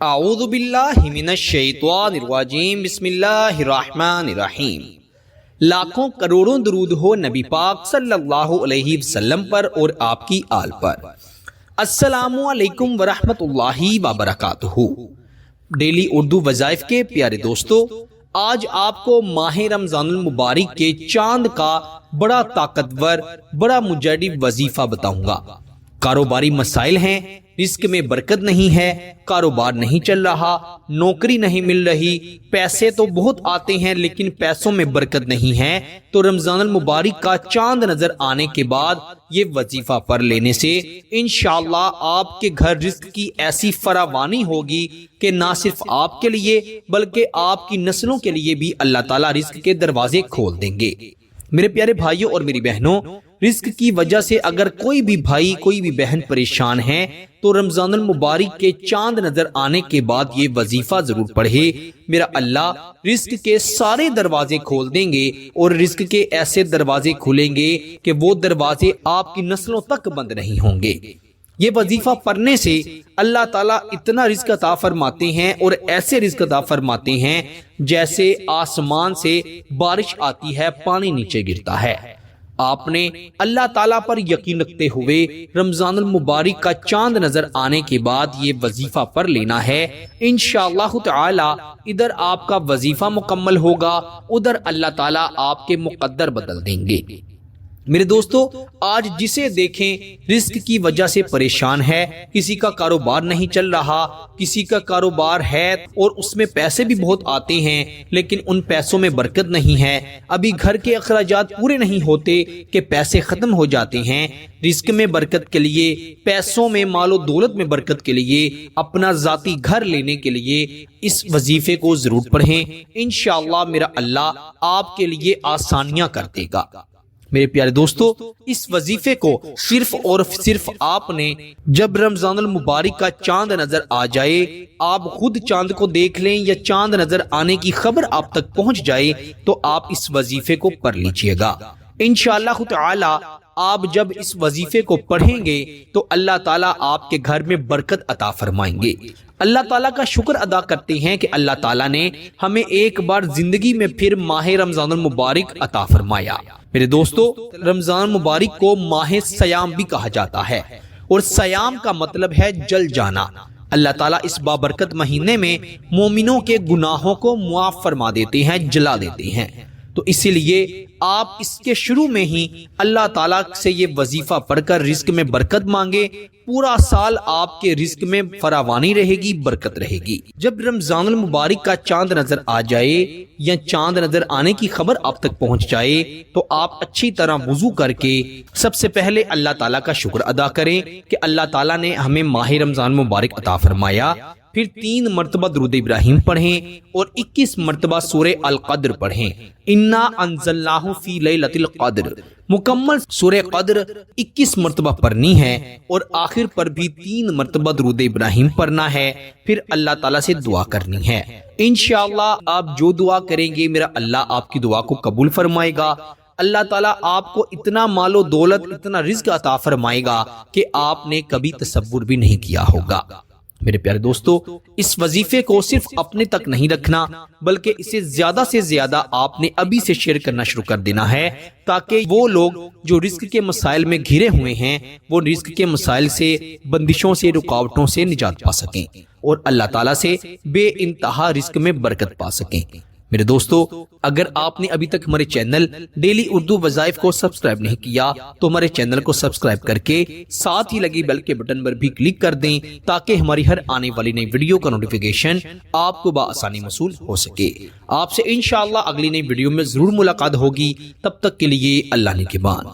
اعوذ باللہ من الشیطان الرجیم بسم اللہ الرحمن الرحیم۔ لاکھوں کروڑوں درود ہو نبی پاک صلی اللہ علیہ وسلم پر اور آپ کی آل پر۔ السلام علیکم ورحمۃ اللہ وبرکاتہ۔ ڈیلی اردو وظائف کے پیارے دوستو، آج آپ کو ماہ رمضان المبارک کے چاند کا بڑا طاقتور بڑا مجرب وظیفہ بتاؤں گا۔ کاروباری مسائل ہیں، رزق میں برکت نہیں ہے، کاروبار نہیں چل رہا، نوکری نہیں مل رہی، پیسے تو بہت آتے ہیں لیکن پیسوں میں برکت نہیں ہے، تو رمضان المبارک کا چاند نظر آنے کے بعد یہ وظیفہ پڑھ لینے سے انشاءاللہ آپ کے گھر رزق کی ایسی فراوانی ہوگی کہ نہ صرف آپ کے لیے بلکہ آپ کی نسلوں کے لیے بھی اللہ تعالیٰ رزق کے دروازے کھول دیں گے۔ میرے پیارے بھائیوں اور میری بہنوں، رزق کی وجہ سے اگر کوئی بھی بھائی کوئی بھی بہن پریشان ہے تو رمضان المبارک کے چاند نظر آنے کے بعد یہ وظیفہ ضرور پڑھے۔ میرا اللہ رزق کے سارے دروازے کھول دیں گے اور رزق کے ایسے دروازے کھلیں گے کہ وہ دروازے آپ کی نسلوں تک بند نہیں ہوں گے۔ یہ وظیفہ پڑھنے سے اللہ تعالیٰ اتنا رزق عطا فرماتے ہیں اور ایسے رزق عطا فرماتے ہیں جیسے آسمان سے بارش آتی ہے، پانی نیچے گرتا ہے۔ آپ نے اللہ تعالیٰ پر یقین رکھتے ہوئے رمضان المبارک کا چاند نظر آنے کے بعد یہ وظیفہ پڑھ لینا ہے۔ انشاءاللہ تعالی ادھر آپ کا وظیفہ مکمل ہوگا، ادھر اللہ تعالیٰ آپ کے مقدر بدل دیں گے۔ میرے دوستو، آج جسے دیکھیں رزق کی وجہ سے پریشان ہے، کسی کا کاروبار نہیں چل رہا، کسی کا کاروبار ہے اور اس میں پیسے بھی بہت آتے ہیں لیکن ان پیسوں میں برکت نہیں ہے، ابھی گھر کے اخراجات پورے نہیں ہوتے کہ پیسے ختم ہو جاتے ہیں۔ رزق میں برکت کے لیے، پیسوں میں، مال و دولت میں برکت کے لیے، اپنا ذاتی گھر لینے کے لیے اس وظیفے کو ضرور پڑھیں۔ انشاءاللہ میرا اللہ آپ کے لیے آسانیاں کر دے گا۔ میرے پیارے دوستو، اس وظیفے کو صرف اور صرف آپ نے جب رمضان المبارک کا چاند نظر آ جائے، آپ خود چاند کو دیکھ لیں یا چاند نظر آنے کی خبر آپ تک پہنچ جائے تو آپ اس وظیفے کو پڑھ لیجئے گا۔ انشاءاللہ تعالی آپ جب اس وظیفے کو پڑھیں گے تو اللہ تعالیٰ آپ کے گھر میں برکت عطا فرمائیں گے۔ اللہ تعالیٰ کا شکر ادا کرتے ہیں کہ اللہ تعالیٰ نے ہمیں ایک بار زندگی میں پھر ماہ رمضان المبارک عطا فرمایا۔ میرے دوستو، رمضان مبارک کو ماہ سیام بھی کہا جاتا ہے اور سیام کا مطلب ہے جل جانا۔ اللہ تعالیٰ اس بابرکت مہینے میں مومنوں کے گناہوں کو معاف فرما دیتے ہیں، جلا دیتے ہیں، تو اسی لیے آپ اس کے شروع میں ہی اللہ تعالیٰ سے یہ وظیفہ پڑھ کر رزق میں برکت مانگے۔ پورا سال آپ کے رزق میں فراوانی رہے گی، برکت رہے گی۔ جب رمضان المبارک کا چاند نظر آ جائے یا چاند نظر آنے کی خبر آپ تک پہنچ جائے تو آپ اچھی طرح وضو کر کے سب سے پہلے اللہ تعالیٰ کا شکر ادا کریں کہ اللہ تعالیٰ نے ہمیں ماہ رمضان مبارک عطا فرمایا۔ پھر 3 مرتبہ درود ابراہیم پڑھیں اور 21 مرتبہ سورہ القدر پڑھیں۔ انا انزلناہ فی لیلۃ القدر، مکمل سورہ قدر 21 مرتبہ پڑھنی ہے اور آخر پر بھی 3 مرتبہ درود ابراہیم پڑھنا ہے۔ پھر اللہ تعالیٰ سے دعا کرنی ہے۔ انشاءاللہ آپ جو دعا کریں گے میرا اللہ آپ کی دعا کو قبول فرمائے گا۔ اللہ تعالیٰ آپ کو اتنا مال و دولت، اتنا رزق عطا فرمائے گا کہ آپ نے کبھی تصور بھی نہیں کیا ہوگا۔ میرے پیارے دوستو، اس وظیفے کو صرف اپنے تک نہیں رکھنا بلکہ اسے زیادہ سے زیادہ آپ نے ابھی سے شیئر کرنا شروع کر دینا ہے تاکہ وہ لوگ جو رزق کے مسائل میں گھرے ہوئے ہیں وہ رزق کے مسائل سے، بندشوں سے، رکاوٹوں سے نجات پا سکیں اور اللہ تعالیٰ سے بے انتہا رزق میں برکت پا سکیں۔ میرے دوستو، اگر آپ نے ابھی تک ہمارے چینل ڈیلی اردو وظائف کو سبسکرائب نہیں کیا تو ہمارے چینل کو سبسکرائب کر کے ساتھ ہی لگی بیل کے بٹن پر بھی کلک کر دیں تاکہ ہماری ہر آنے والی نئی ویڈیو کا نوٹیفیکیشن آپ کو بآسانی موصول ہو سکے۔ آپ سے انشاءاللہ اگلی نئی ویڈیو میں ضرور ملاقات ہوگی، تب تک کے لیے اللہ نگہبان۔